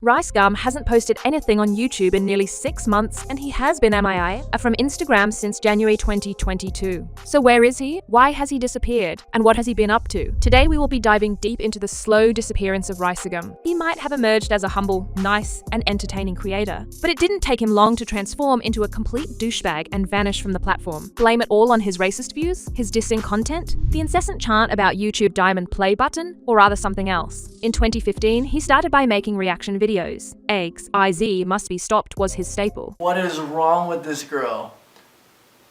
Ricegum hasn't posted anything on YouTube in nearly 6 months, and he has been MIA from Instagram since January 2022. So where is he? Why has he disappeared? And what has he been up to? Today we will be diving deep into the slow disappearance of Ricegum. He might have emerged as a humble, nice, and entertaining creator, but it didn't take him long to transform into a complete douchebag and vanish from the platform. Blame it all on his racist views, his dissing content, the incessant chant about YouTube diamond play button, or rather something else. In 2015, he started by making reaction videos. Eggs, IZ, must be stopped was his staple. What is wrong with this girl?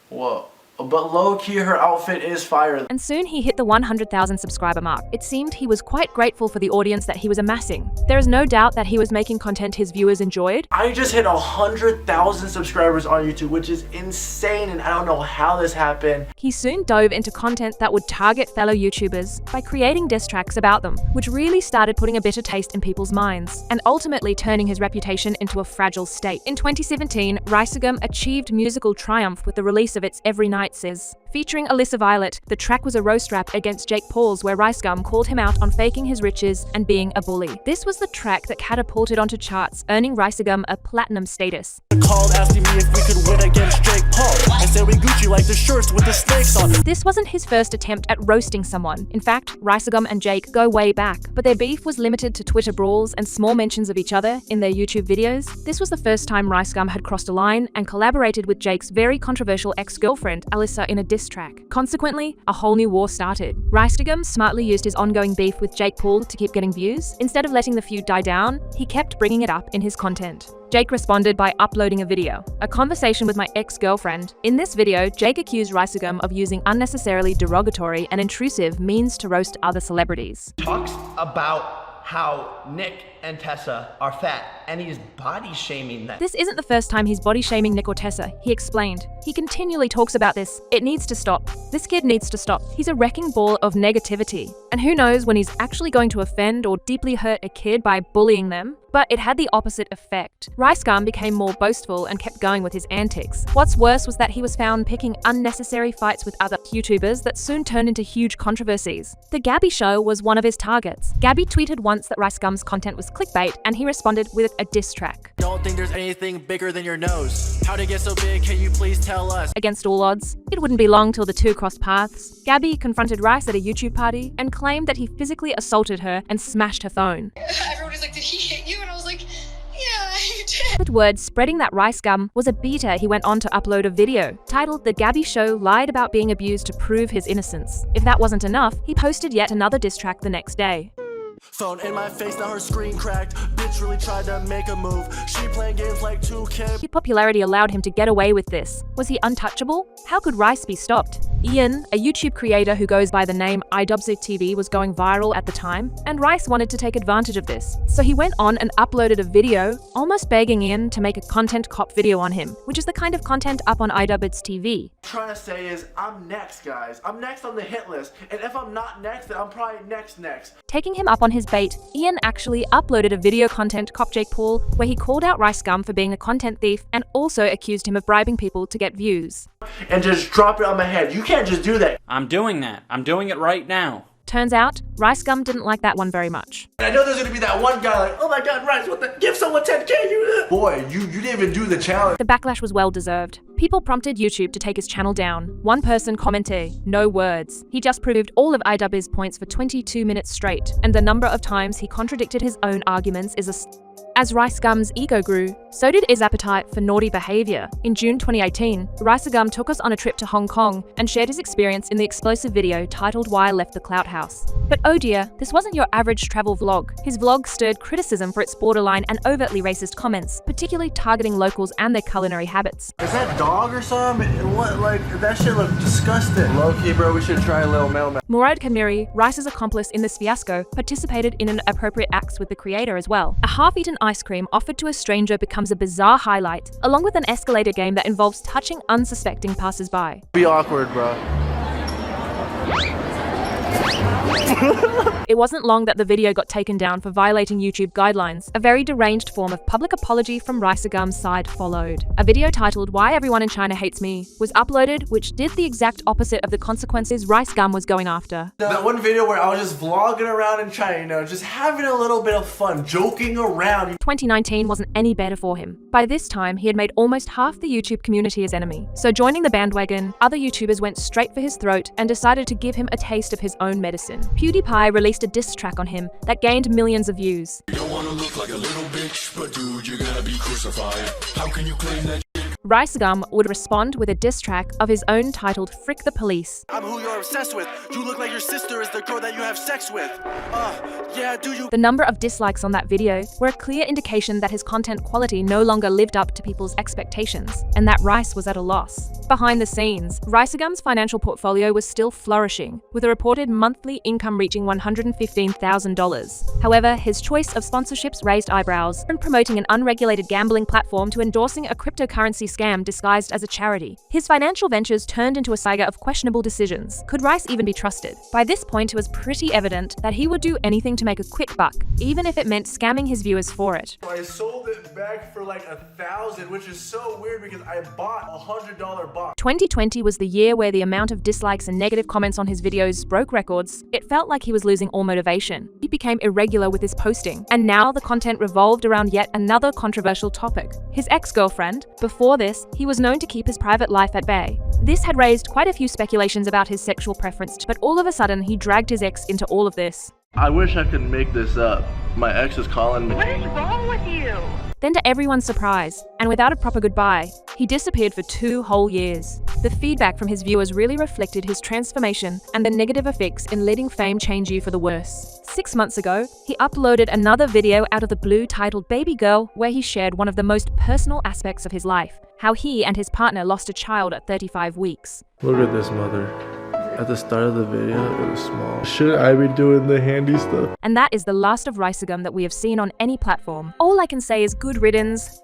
Whoa. But low-key, her outfit is fire. And soon he hit the 100,000 subscriber mark. It seemed he was quite grateful for the audience that he was amassing. There is no doubt that he was making content his viewers enjoyed. I just hit 100,000 subscribers on YouTube, which is insane, and I don't know how this happened. He soon dove into content that would target fellow YouTubers by creating diss tracks about them, which really started putting a bitter taste in people's minds, and ultimately turning his reputation into a fragile state. In 2017, Ricegum achieved musical triumph with the release of its Every Night Says. Featuring Alyssa Violet, the track was a roast rap against Jake Paul's where Ricegum called him out on faking his riches and being a bully. This was the track that catapulted onto charts, earning Ricegum a platinum status. Called asking me if we could win against Jake Paul. I said we Gucci like the shirts with the snakes on it. This wasn't his first attempt at roasting someone. In fact, Ricegum and Jake go way back, but their beef was limited to Twitter brawls and small mentions of each other in their YouTube videos. This was the first time Ricegum had crossed a line and collaborated with Jake's very controversial ex-girlfriend, Alyssa, in a diss track. Consequently, a whole new war started. Ricegum smartly used his ongoing beef with Jake Paul to keep getting views. Instead of letting the feud die down, he kept bringing it up in his content. Jake responded by uploading a video, a conversation with my ex-girlfriend. In this video, Jake accused Ricegum of using unnecessarily derogatory and intrusive means to roast other celebrities. Talks about how Nick and Tessa are fat, and he's body shaming them. This isn't the first time he's body shaming Nick or Tessa, he explained. He continually talks about this. It needs to stop. This kid needs to stop. He's a wrecking ball of negativity. And who knows when he's actually going to offend or deeply hurt a kid by bullying them? But it had the opposite effect. Ricegum became more boastful and kept going with his antics. What's worse was that he was found picking unnecessary fights with other YouTubers that soon turned into huge controversies. The Gabby Show was one of his targets. Gabby tweeted once that Ricegum's content was clickbait, and he responded with a diss track. Don't think there's anything bigger than your nose. How'd it get so big? Can you please tell us? Against all odds, it wouldn't be long till the two crossed paths. Gabby confronted Rice at a YouTube party and claimed that he physically assaulted her and smashed her phone. Everyone was like, did he hit you? And I was like, yeah, he did. With word spreading that Ricegum was a beater, he went on to upload a video titled "The Gabby Show Lied About Being Abused to Prove His Innocence." If that wasn't enough, he posted yet another diss track the next day. Phone in my face, now her screen cracked. Bitch really tried to make a move. She playing games like 2K. His popularity allowed him to get away with this. Was he untouchable? How could Rice be stopped? Ian, a YouTube creator who goes by the name iDubsTV, was going viral at the time, and Rice wanted to take advantage of this. So he went on and uploaded a video, almost begging Ian to make a content cop video on him, which is the kind of content up on iDubsTV. What I'm trying to say is, I'm next, guys. I'm next on the hit list, and if I'm not next, then I'm probably next. Taking him up on his bait, Ian actually uploaded a video content cop Jake Paul where he called out Ricegum for being a content thief and also accused him of bribing people to get views. And just drop it on my head. You can't just do that. I'm doing that. I'm doing it right now. Turns out, Ricegum didn't like that one very much. And I know there's gonna be that one guy like, oh my god, Rice, what the? Give someone 10K, you. Boy, you didn't even do the challenge. The backlash was well deserved. People prompted YouTube to take his channel down. One person commented, "No words." He just proved all of iDubbbz's points for 22 minutes straight, and the number of times he contradicted his own arguments is As Ricegum's ego grew, so did his appetite for naughty behavior. In June 2018, Ricegum took us on a trip to Hong Kong and shared his experience in the explosive video titled "Why I Left the Clout House." But oh dear, this wasn't your average travel vlog. His vlog stirred criticism for its borderline and overtly racist comments, particularly targeting locals and their culinary habits. Is that dog or something? What, like, that shit look disgusting. Low-key, bro, we should try a little mailman. Murad Kamiri, Rice's accomplice in this fiasco, participated in inappropriate acts with the creator as well. A half-eaten ice cream offered to a stranger becomes a bizarre highlight, along with an escalator game that involves touching unsuspecting passers-by. Be awkward, bro. It wasn't long that the video got taken down for violating YouTube guidelines. A very deranged form of public apology from Ricegum's side followed. A video titled "Why Everyone in China Hates Me" was uploaded, which did the exact opposite of the consequences Ricegum was going after. That one video where I was just vlogging around in China, you know, just having a little bit of fun, joking around. 2019 wasn't any better for him. By this time, he had made almost half the YouTube community his enemy. So joining the bandwagon, other YouTubers went straight for his throat and decided to give him a taste of his own medicine. PewDiePie released a diss track on him that gained millions of views. You don't wanna look like a little bitch, but dude, you're gonna be crucified. How can you claim that? Ricegum would respond with a diss track of his own titled "Frick the Police." I'm who you're obsessed with. You look like your sister is the girl that you have sex with. Yeah, do you? The number of dislikes on that video were a clear indication that his content quality no longer lived up to people's expectations, and that Rice was at a loss. Behind the scenes, Ricegum's financial portfolio was still flourishing, with a reported monthly income reaching $115,000. However, his choice of sponsorships raised eyebrows, from promoting an unregulated gambling platform to endorsing a cryptocurrency scam disguised as a charity. His financial ventures turned into a saga of questionable decisions. Could Rice even be trusted? By this point, it was pretty evident that he would do anything to make a quick buck, even if it meant scamming his viewers for it. I sold it back for like $1,000, which is so weird because I bought a $100 box. 2020 was the year where the amount of dislikes and negative comments on his videos broke records. It felt like he was losing all motivation. He became irregular with his posting, and now the content revolved around yet another controversial topic: his ex-girlfriend. Before this, he was known to keep his private life at bay. This had raised quite a few speculations about his sexual preference, but all of a sudden he dragged his ex into all of this. I wish I could make this up. My ex is calling me. What is wrong with you? Then, to everyone's surprise, and without a proper goodbye, he disappeared for 2 whole years. The feedback from his viewers really reflected his transformation and the negative effects in letting fame change you for the worse. 6 months ago, he uploaded another video out of the blue titled "Baby Girl," where he shared one of the most personal aspects of his life: how he and his partner lost a child at 35 weeks. Look at this mother. At the start of the video, it was small. Should I be doing the handy stuff? And that is the last of Ricegum that we have seen on any platform. All I can say is good riddance.